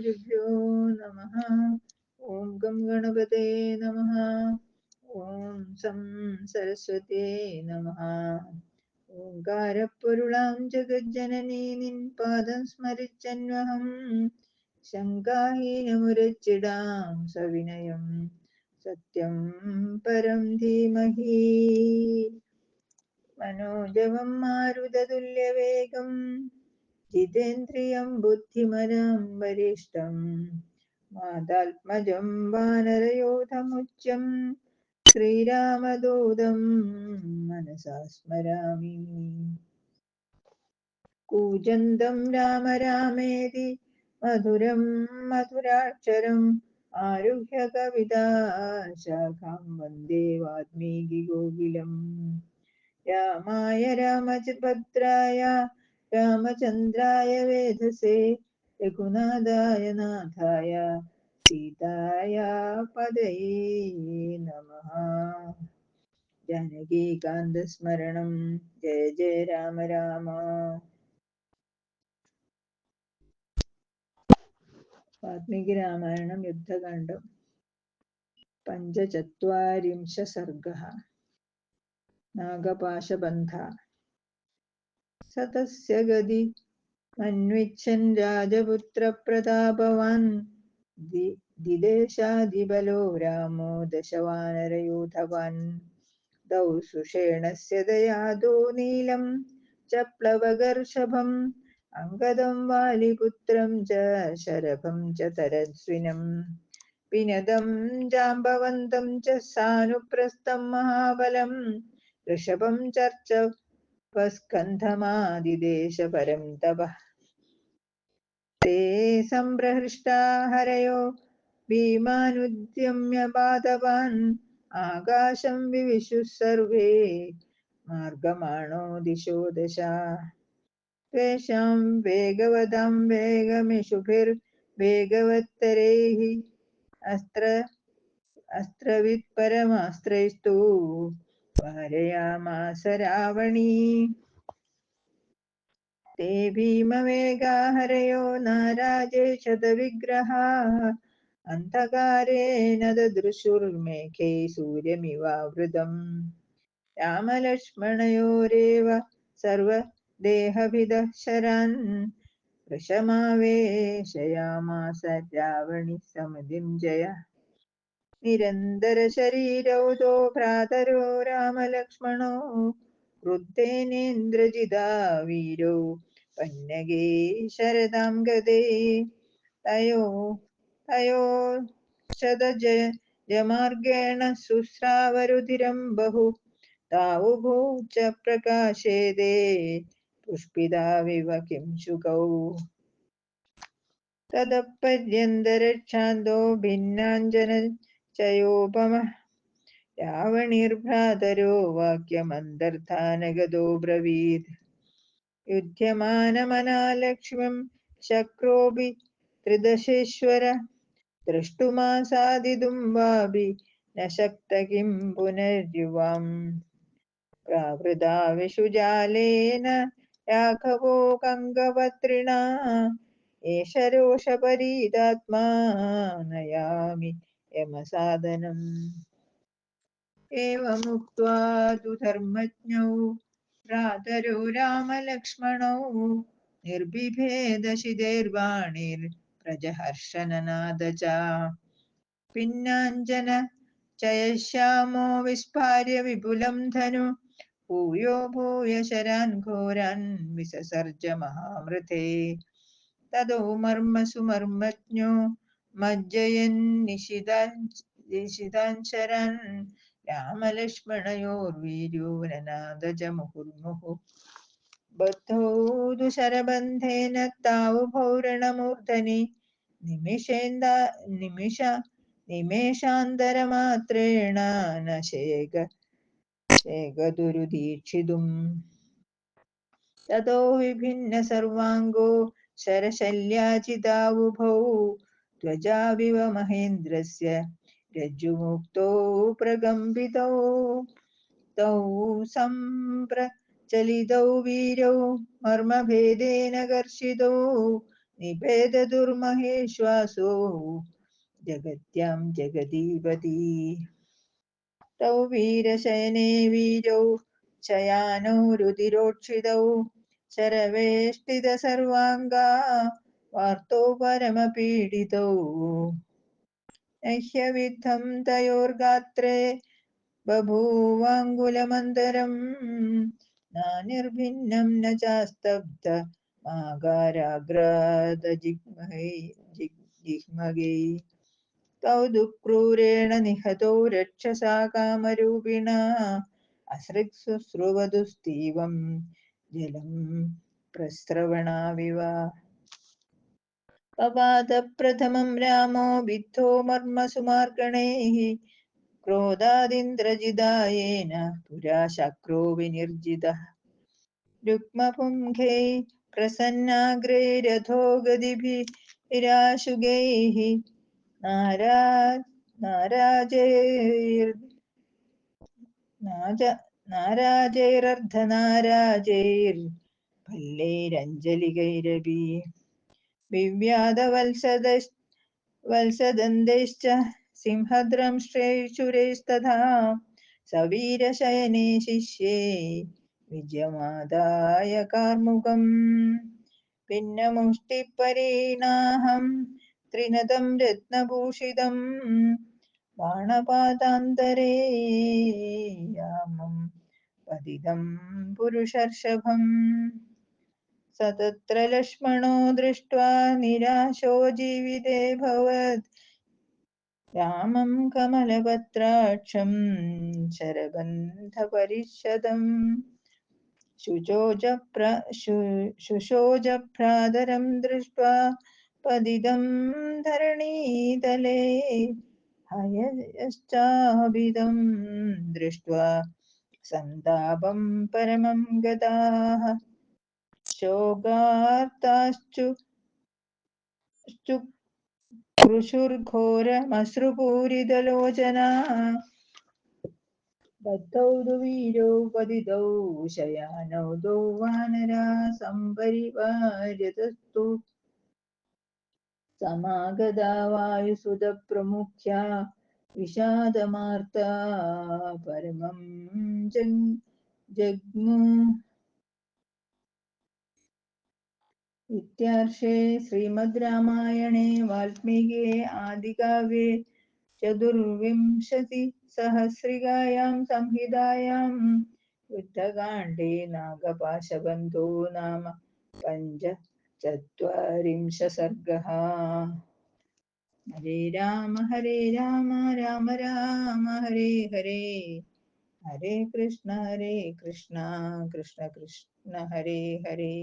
गुरुभ्यो नमः। ॐ गं गणपते नमः। ॐ सं सरस्वते नमः. ഓങ്കാരപ്പൊരുളാം ജഗജ്ജനനീ നിൻ പാദം സ്മരിച്ചന്വഹം ശങ്കാഹീനമുരച്ചിടാം സവിനയം സത്യം പരം ധീമഹി. മനോജവം മാരുതതുല്യവേഗം ജിതേന്ദ്രിയം ബുദ്ധിമതാം വരിഷ്ഠം മാതാത്മജം വാനരയോധമുച്യം ശ്രീരാമദൂതം മനസാ സ്മരാമി. കൂജന്തം രാമ രാമേതി മധുരം മധുരാക്ഷരം ആരുഹ്യ കവിതാശാഖാം വന്ദേ വാൽമീകി കോകിലം. രാമായ രാമഭദ്രായ രാമചന്ദ്രായ വേധസേ രഘുനാഥായ നാഥായ സീതായ പദയേ നമഃ. ജാനകീകാന്തസ്മരണം ജയ ജയ രാമ രാമ. വാൽമീകി രാമായണം യുദ്ധകാണ്ഡം പഞ്ചചത്വാരിംശ സർഗഃ. നാഗപാശബന്ധ. സതസ്യ ഗതി മന്വിച്ഛൻ രാജപുത്രപ്രതാപവാൻ ദിദേശാദിബലോ രാമോ ദശവാനരയൂഥവാൻ. ദൗ സുഷേണസ്യ ദയാദോ നീലം ച പ്ലവഗർഷഭം അംഗദം വാലിപുത്രം ച ശരഭം ച തരസ്വിനം വിനദം ജാംബവന്തം ച സാനുപ്രസ്ഥം മഹാബലം ഋഷഭം ചർച്ചപസ്കന്ധമാദിദേശപരം തപഃ. തേ സംപ്രഹൃഷ്ടാ ഹരയോ ഭീമാനുദ്യമ്യ ബാധവാൻ ആകാശം വിവിശുഃ സർവേ മാർഗമാണോ ദിശോ ദശ. തേഷാം വേഗവതാം വേഗമിഷുഭിർവേഗവത്തരൈഃ അസ്ത്രവിത്പരമാസ്ത്രൈസ്തു വാരയാമാസ രാവണീ. തേ ഭീമവേഗാ ഹരയോ നാരാജേ ശതവിഗ്രഹാഃ അന്ധകാരേണ ദദൃശുർമേഘൈ സൂര്യമിവാവൃതം. രാമലക്ഷ്മണയോരേവ സർവദേഹഭിദഃ ശരാൻ വൃഷമാവേശയാമാസ രാവണി സമുദിഞ്ജയ. നിരന്തരശരീരൗ തോ ഭ്രാതരോ രാമലക്ഷ്മണോ ക്രുദ്ധേനേന്ദ്രജിതാ വീരോ പന്നഗേ ശരദാം ഗദേ. തയോശ്ചതജമാർഗേണ ശുശ്രാവരുധിരം ബഹു താവുഭൂ ച പ്രകാശേദേ പുഷ്പിതാവിവ കിംശുകൗ. തതഃപര്യന്തരക്ഷാന്തോ ഭിന്നാഞ്ജനചയോപമഃ രാവണീർഭ്രാതരോ വാക്യമന്തർധാനഗതോ ബ്രവീത്. യുധ്യമാനമനാലക്ഷ്മ്യം ശക്രോऽപി ത്രിദശേശ്വര ദ്രഷ്ടുമാസാദിതും വാപി ന ശക്ത കിം പുനര്യുവാം. പ്രാവൃതാവിഷുജാലേന രാഘവോ ഗംഗപത്രിണാ ഏഷ രോഷപരീതാത്മാ നയാമി യമസാദനം. ഏവമുക്ത്വാ തു ധർമ്മജ്ഞൗ ഭ്രാതരോ രാമലക്ഷ്മണൗ നിർബിഭേദശിതൈർവാണിർപ്രജഹർഷനനാദ ച. ഭിന്നാഞ്ജനചയശ്യാമോ വിസ്ഫാര്യ വിപുലം ധനു ഭൂയോ ഭൂയ ശരാൻ ഘോരാൻ വിസസർജ മഹാമൃതേ. തതോ മർമ്മസുമർമ്മജ്ഞോ മജ്ജയന്നിശിതാൻ ശരാൻ രാമലക്ഷ്മണയോർവീര്യോ നനാദ ച മുഹുർമുഹുഃ. ബദ്ധൗ തു ശരബന്ധേന താവുഭൗ രണമൂർധനി നിമേഷാന്തരമാത്രേണ ന ശേഖതുരുദീക്ഷിതും. തതോ വിഭിന്ന സർവാംഗോ ശരശല്യാചിതാവുഭൗ ധ്വജാവിവ മഹേന്ദ്രസ്യ രജ്ജുമുക്തൗ പ്രകമ്പിതൗ. തൗ സംപ്രചലിതൗ വീരൗ മർമ്മഭേദേന കർഷിതൗ निपेददुर्महेश्वासो जगत्यां जगदीपति। तौ वीरशयने वीरौ शयानौ रुधिरोक्षितौ शरवेष्टितसर्वाङ्गा वार्तो परमपीडितौ। न ह्यविद्धं तयोर्गात्रे बभूवाङ्गुलमन्तरम् नानिर्भिन्नं न चास्तब्धमागाराग्रादजिह्मगे। तौ दुःक्रूरेण निहतौ रक्षसा कामरूपिणा असृक्शुश्रुवधुस्तीवं जलं प्रस्रवणाविव। पपातप्रथमं रामो विद्धो मर्मसुमार्गणैः क्रोधादिन्द्रजिदायेन पुरा शक्रो विनिर्जितः। रुक्मपुङ्खैः प्रसन्नाग्रैरथो गदिभिराशुगैः नाराजैरर्धनाराजैर्भल्लैरञ्जलिगैरपि विव्याधवल्सदन्तैश्च सिंहद्रंष्ट्रैश्चुरैस्तथा सवीरशयने शिष्ये विजयमादाय कार्मुकम् भिन्नमुष्टिपरिणाहं त्रिनदं रत्नभूषितं बाणपादान्तरे यामं पतितं पुरुषर्षभम्। स तत्र लक्ष्मणो दृष्ट्वा निराशो जीवितेऽभवत् रामं कमलपत्राक्षं शरबन्धपरिषदम् शुशोजभ्रातरं दृष्ट्वा पतितं धरणीतले हयश्चाभितं दृष्ट्वा सन्तापं परमं गताः शोकार्ताश्चुक्रुशुर्घोरमश्रुपूरितलोचनाः बद्धौ तु वीरौ पतितौ शयानौ तौ वानरा सम्परिवार्यतस्तु समागता वायुसुतप्रमुख्या विषादमार्ता परमं जग्मु। इत्यार्षे श्रीमद् रामायणे वाल्मीकिये आदिकाव्ये चतुर्विंशतिसहस्रिकायां संहितायां युद्धकाण्डे नागपाशबन्धो नाम पञ्चचत्वारिंशः सर्गः। हरे राम राम राम हरे हरे, हरे कृष्ण कृष्ण कृष्ण हरे हरे।